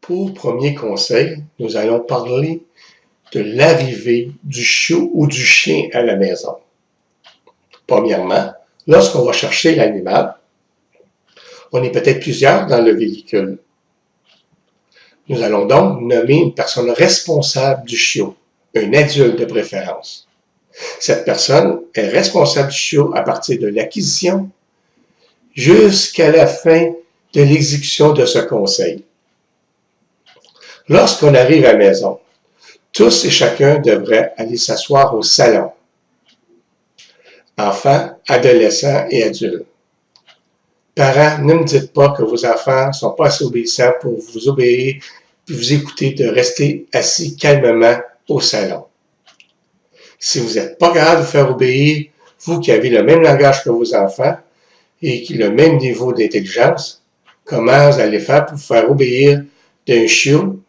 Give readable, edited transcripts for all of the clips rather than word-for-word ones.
Pour premier conseil, nous allons parler de l'arrivée du chiot ou du chien à la maison. Premièrement, lorsqu'on va chercher l'animal, on est peut-être plusieurs dans le véhicule. Nous allons donc nommer une personne responsable du chiot, un adulte de préférence. Cette personne est responsable du chiot à partir de l'acquisition jusqu'à la fin de l'exécution de ce conseil. Lorsqu'on arrive à la maison, tous et chacun devraient aller s'asseoir au salon. Enfants, adolescents et adultes. Parents, ne me dites pas que vos enfants ne sont pas assez obéissants pour vous obéir et vous écouter de rester assis calmement au salon. Si vous n'êtes pas capable de vous faire obéir, vous qui avez le même langage que vos enfants et qui ont le même niveau d'intelligence, comment vous allez faire pour vous faire obéir d'un chiot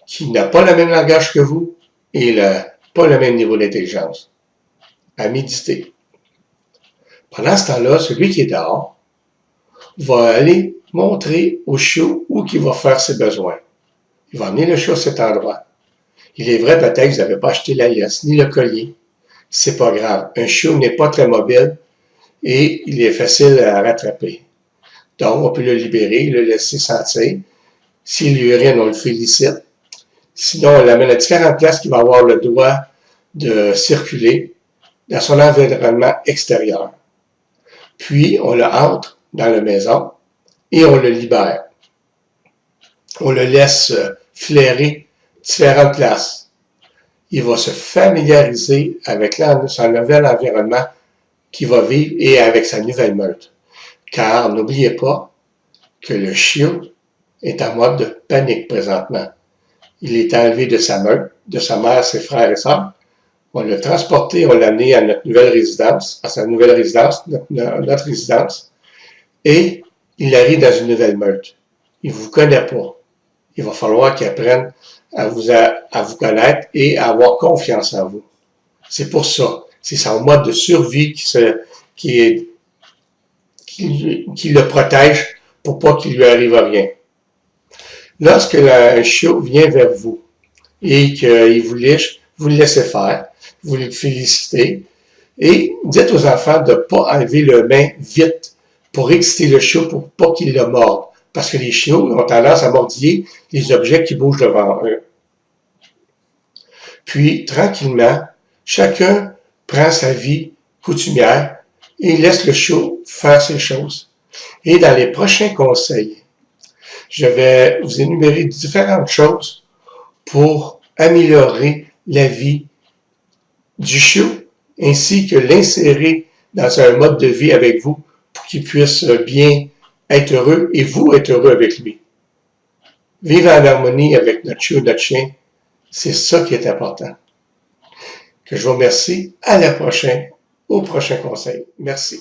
qui n'a pas le même langage que vous et pas le même niveau d'intelligence? À méditer. Pendant ce temps-là, celui qui est dehors va aller montrer au chiot où il va faire ses besoins. Il va amener le chiot à cet endroit. Il est vrai peut-être que vous n'avez pas acheté la laisse ni le collier. C'est pas grave. Un chiot n'est pas très mobile et il est facile à rattraper. Donc, on peut le libérer, le laisser sentir. S'il urine, on le félicite. Sinon, on l'amène à différentes places qu'il va avoir le droit de circuler dans son environnement extérieur. Puis, on le entre dans la maison et on le libère. On le laisse flairer différentes places. Il va se familiariser avec son nouvel environnement qu'il va vivre et avec sa nouvelle meute. Car n'oubliez pas que le chiot est en mode de panique présentement. Il est enlevé de sa meute, de sa mère, ses frères et sœurs. On l'a transporté, on l'a amené à notre nouvelle résidence, à sa nouvelle résidence, notre résidence, et il arrive dans une nouvelle meute. Il ne vous connaît pas. Il va falloir qu'il apprenne à vous connaître et à avoir confiance en vous. C'est pour ça. C'est son mode de survie qui le protège pour pas qu'il lui arrive rien. Lorsque un chiot vient vers vous et qu'il vous liche, vous le laissez faire, vous le félicitez et dites aux enfants de ne pas enlever le main vite pour exciter le chiot pour pas qu'il le morde. Parce que les chiots ont tendance à mordiller les objets qui bougent devant eux. Puis, tranquillement, chacun prend sa vie coutumière et laisse le chiot faire ses choses. Et dans les prochains conseils, je vais vous énumérer différentes choses pour améliorer la vie du chiot, ainsi que l'insérer dans un mode de vie avec vous pour qu'il puisse bien être heureux et vous être heureux avec lui. Vivre en harmonie avec notre chiot, notre chien, c'est ça qui est important. Que je vous remercie. À la prochaine, au prochain conseil. Merci.